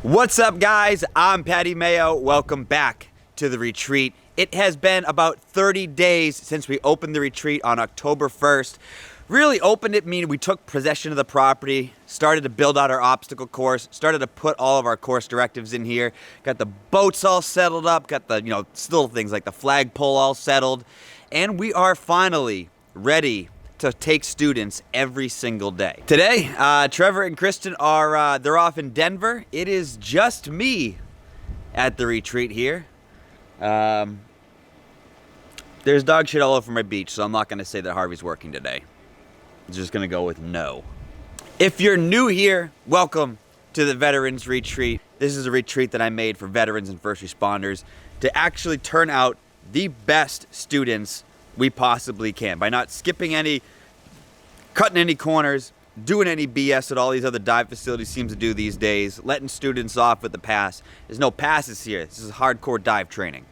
What's up, guys? I'm Patty Mayo. Welcome back to the retreat. It has been about 30 days since we opened the retreat on October 1st. Really opened it, meaning we took possession of the property, started to build out our obstacle course, started to put all of our course directives in here, got the boats all settled up, got the, little things like the flagpole all settled, and we are finally ready to take students every single day. Today, Trevor and Kristen are, they're off in Denver. It is just me at the retreat here. There's dog shit all over my beach, so I'm not gonna say that Harvey's working today. I'm just gonna go with no. If you're new here, welcome to the Veterans Retreat. This is a retreat that I made for veterans and first responders to actually turn out the best students we possibly can by not skipping any, cutting any corners, doing any BS that all these other dive facilities seem to do these days, letting students off with the pass. There's no passes here. This is hardcore dive training.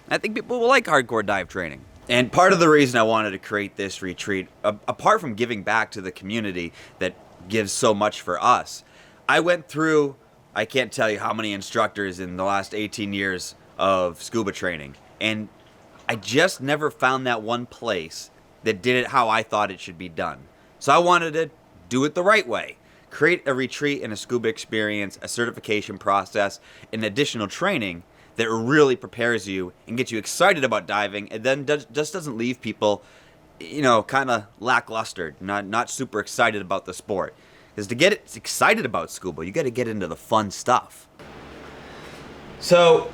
I think people will like hardcore dive training. And part of the reason I wanted to create this retreat, apart from giving back to the community that gives so much for us, I went through, I can't tell you how many instructors in the last 18 years of scuba training, and I just never found that one place that did it how I thought it should be done. So I wanted to do it the right way. Create a retreat and a scuba experience, a certification process, and additional training that really prepares you and gets you excited about diving, and then just doesn't leave people, kind of lackluster, not super excited about the sport. Because to get excited about scuba, you got to get into the fun stuff. So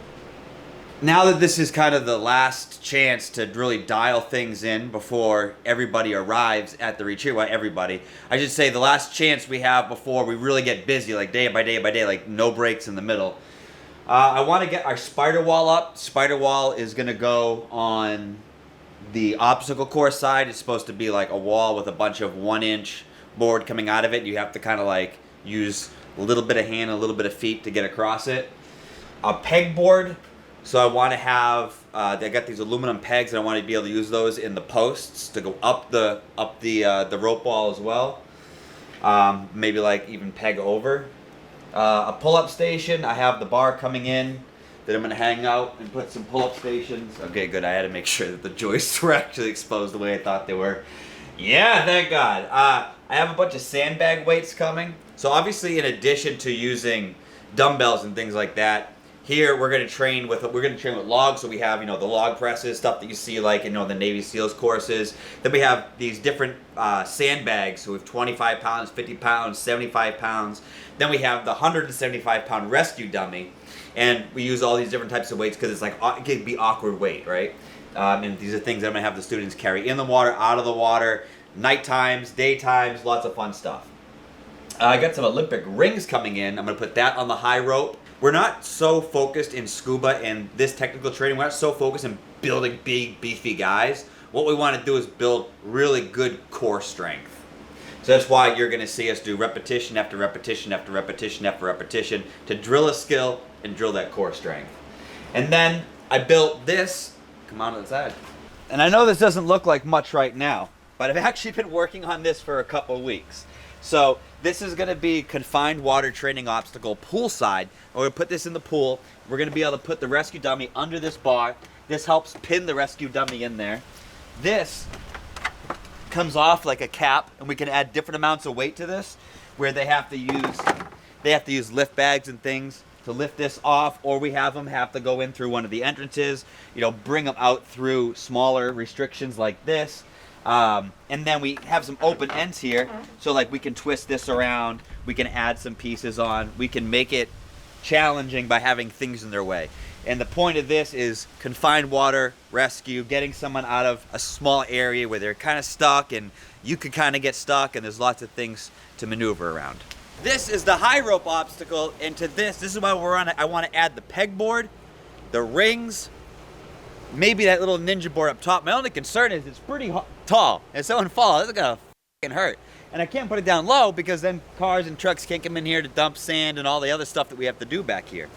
now that this is kind of the last chance to really dial things in before everybody arrives at the retreat, well, everybody, I should say the last chance we have before we really get busy, like day by day by day, like no breaks in the middle. I want to get our spider wall up. Spider wall is going to go on the obstacle course side. It's supposed to be like a wall with a bunch of 1-inch board coming out of it. You have to kind of like use a little bit of hand, a little bit of feet to get across it. A pegboard. So I want to have, they got these aluminum pegs, and I want to be able to use those in the posts to go up the rope wall as well. Maybe like even peg over. A pull-up station. I have the bar coming in that I'm going to hang out and put some pull-up stations. Okay, good. I had to make sure that the joists were actually exposed the way I thought they were. Yeah, thank God. I have a bunch of sandbag weights coming. So obviously, in addition to using dumbbells and things like that, here we're going to train with logs. So we have the log presses, stuff that you see like in the Navy SEALs courses. Then we have these different sandbags. So we have 25 pounds, 50 pounds, 75 pounds. Then we have the 175-pound rescue dummy, and we use all these different types of weights because it's like it could be awkward weight, right? And these are things that I'm gonna have the students carry in the water, out of the water, night times, day times, lots of fun stuff. I got some Olympic rings coming in. I'm gonna put that on the high rope. We're not so focused in scuba and this technical training. We're not so focused in building big, beefy guys. What we want to do is build really good core strength. So that's why you're going to see us do repetition after repetition after repetition after repetition to drill a skill and drill that core strength. And then I built this. Come on to the side. And I know this doesn't look like much right now, but I've actually been working on this for a couple of weeks. So this is going to be confined water training obstacle poolside. We're going to put this in the pool. We're going to be able to put the rescue dummy under this bar. This helps pin the rescue dummy in there. This comes off like a cap, and we can add different amounts of weight to this, where they have to use lift bags and things to lift this off, or we have to go in through one of the entrances, bring them out through smaller restrictions like this. And then we have some open ends here, so like we can twist this around, we can add some pieces on, we can make it challenging by having things in their way. And the point of this is confined water rescue, getting someone out of a small area where they're kind of stuck, and you could kind of get stuck, and there's lots of things to maneuver around. This is the high rope obstacle, and to this is why we're on it. I want to add the pegboard, the rings, maybe that little ninja board up top. My only concern is it's pretty tall. If someone falls, it's gonna fucking hurt. And I can't put it down low because then cars and trucks can't come in here to dump sand and all the other stuff that we have to do back here.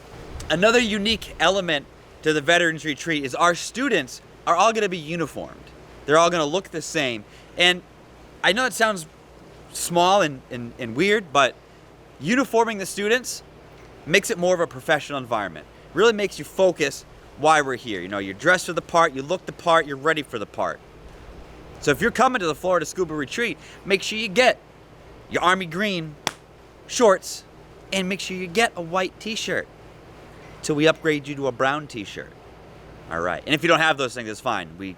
Another unique element to the Veterans Retreat is our students are all gonna be uniformed. They're all gonna look the same. And I know it sounds small and weird, but uniforming the students makes it more of a professional environment. Really makes you focus why we're here. You know, you're dressed for the part, you look the part, you're ready for the part. So if you're coming to the Florida Scuba Retreat, make sure you get your army green shorts and make sure you get a white t-shirt till we upgrade you to a brown t-shirt. All right, and if you don't have those things, it's fine. We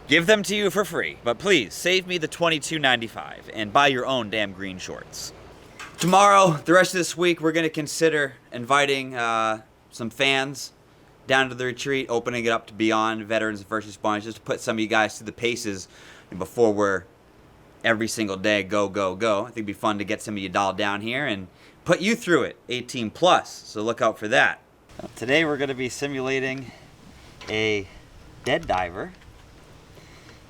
give them to you for free, but please save me the $22.95 and buy your own damn green shorts. Tomorrow, the rest of this week, we're gonna consider inviting some fans down to the retreat, opening it up to beyond veterans and first responders, just to put some of you guys through the paces before we're every single day go, go, go. I think it'd be fun to get some of you dialed down here and put you through it, 18 plus, so look out for that. Today we're gonna be simulating a dead diver,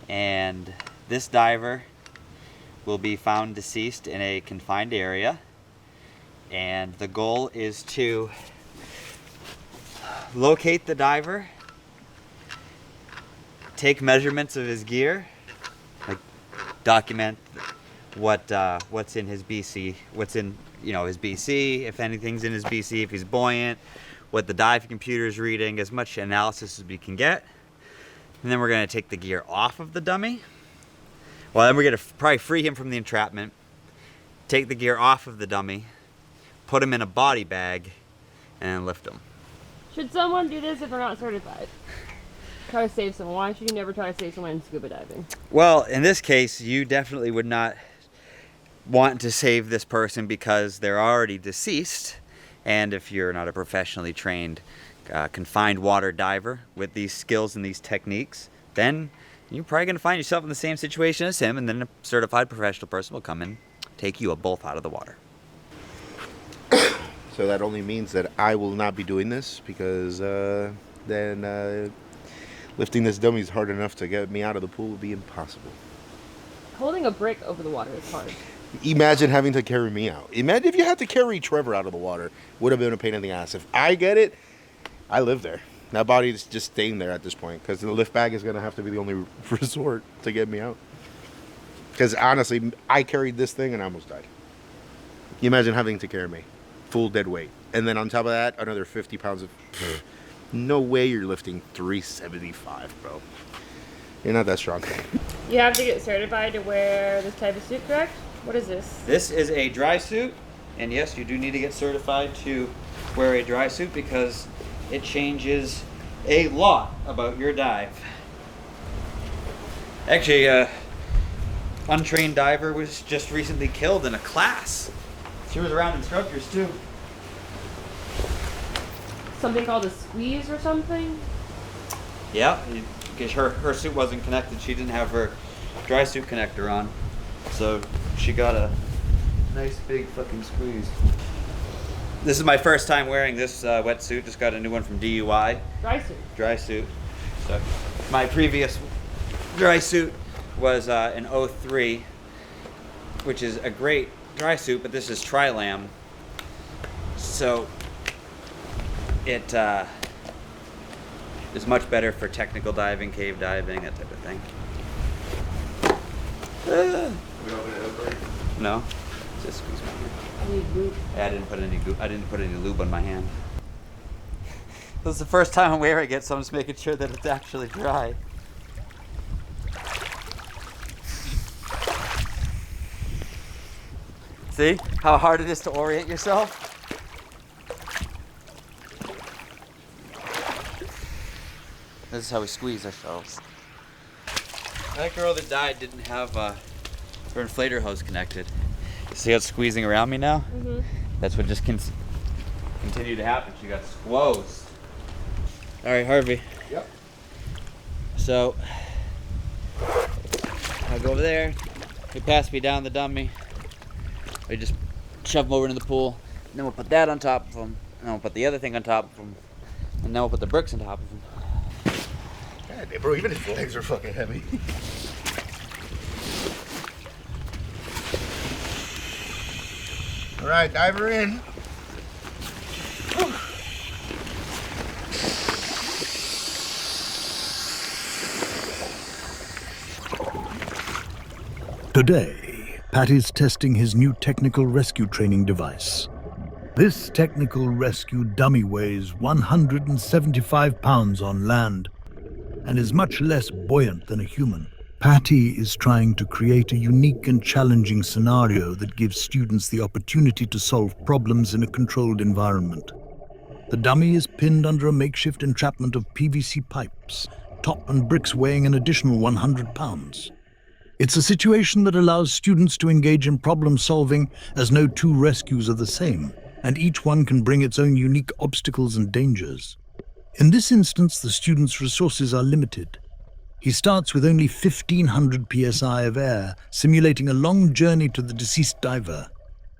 and this diver will be found deceased in a confined area, and the goal is to locate the diver, take measurements of his gear, like document what's in his BC, what's in, you know, his BC, if anything's in his BC, if he's buoyant, what the dive computer is reading, as much analysis as we can get. And then we're gonna take the gear off of the dummy. Well, then we're gonna probably free him from the entrapment, take the gear off of the dummy, put him in a body bag, and lift him. Should someone do this if they're not certified? Try to save someone. Why should you never try to save someone in scuba diving? Well, in this case, you definitely would not want to save this person because they're already deceased. And if you're not a professionally trained confined water diver with these skills and these techniques, then you're probably going to find yourself in the same situation as him, and then a certified professional person will come and take you both out of the water. So that only means that I will not be doing this, because then lifting this dummy is hard enough. To get me out of the pool would be impossible. Holding a brick over the water is hard. Imagine having to carry me out. Imagine if you had to carry Trevor out of the water. Would have been a pain in the ass. If I get it, I live there. That body is just staying there at this point, because the lift bag is going to have to be the only resort to get me out. Because honestly, I carried this thing and I almost died. You imagine having to carry me full dead weight, and then on top of that, another 50 pounds of... No way you're lifting 375, bro. You're not that strong. You have to get certified to wear this type of suit, correct? What is this? This is a dry suit, and yes, you do need to get certified to wear a dry suit because it changes a lot about your dive. Actually, an untrained diver was just recently killed in a class. She was around instructors too. Something called a squeeze or something? Yeah, because her suit wasn't connected. She didn't have her dry suit connector on. So she got a nice big fucking squeeze. This is my first time wearing this wetsuit. Just got a new one from DUI. Dry suit. Dry suit. So my previous dry suit was an 03, which is a great dry suit, but this is Tri-Lam. So it is much better for technical diving, cave diving, that type of thing. We open it up, right? No, just squeeze my hand. I need lube. I didn't put any lube on my hand. This is the first time I'm wearing it, so I'm just making sure that it's actually dry. See how hard it is to orient yourself? This is how we squeeze ourselves. That girl that died didn't have her inflator hose connected. See how it's squeezing around me now? Mm-hmm. That's what just continued to happen. She got squozed. All right, Harvey. Yep. So I'll go over there. He passed me down the dummy. We just shove him over into the pool. And then we'll put that on top of him. And then we'll put the other thing on top of him. And then we'll put the bricks on top of him. God, bro, even his legs are fucking heavy. All right, diver in. Today, Patty's testing his new technical rescue training device. This technical rescue dummy weighs 175 pounds on land and is much less buoyant than a human. Patty is trying to create a unique and challenging scenario that gives students the opportunity to solve problems in a controlled environment. The dummy is pinned under a makeshift entrapment of PVC pipes, top and bricks weighing an additional 100 pounds. It's a situation that allows students to engage in problem solving, as no two rescues are the same, and each one can bring its own unique obstacles and dangers. In this instance, the student's resources are limited. He starts with only 1,500 psi of air, simulating a long journey to the deceased diver.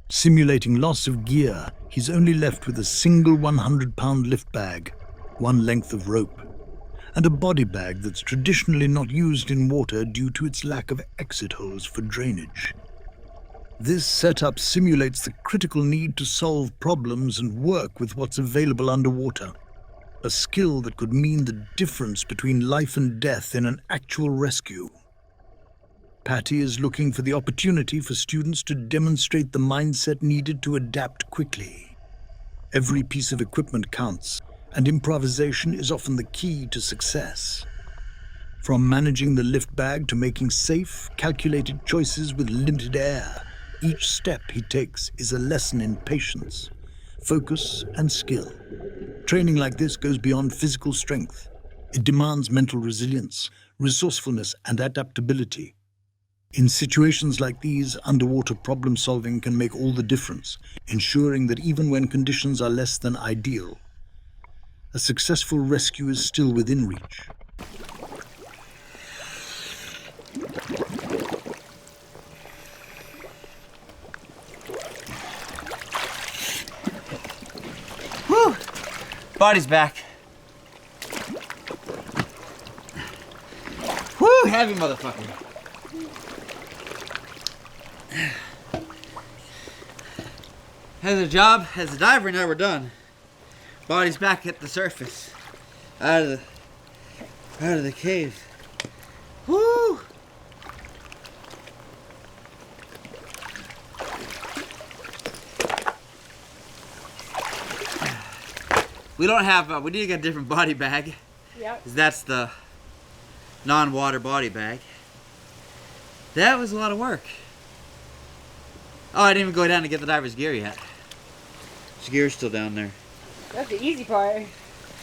Simulating loss of gear, he's only left with a single 100-pound lift bag, one length of rope, and a body bag that's traditionally not used in water due to its lack of exit holes for drainage. This setup simulates the critical need to solve problems and work with what's available underwater. A skill that could mean the difference between life and death in an actual rescue. Patty is looking for the opportunity for students to demonstrate the mindset needed to adapt quickly. Every piece of equipment counts, and improvisation is often the key to success. From managing the lift bag to making safe, calculated choices with limited air, each step he takes is a lesson in patience, focus, and skill. Training like this goes beyond physical strength. It demands mental resilience, resourcefulness, and adaptability. In situations like these, underwater problem solving can make all the difference, ensuring that even when conditions are less than ideal, a successful rescue is still within reach. Whew! Body's back. Whew! Heavy motherfucker. As a job, as a diver, now we're done. Body's back at the surface. Out of the cave. Woo! We don't have, we need to get a different body bag. Yep. 'Cause that's the non-water body bag. That was a lot of work. Oh, I didn't even go down to get the diver's gear yet. His gear's still down there. That's the easy part.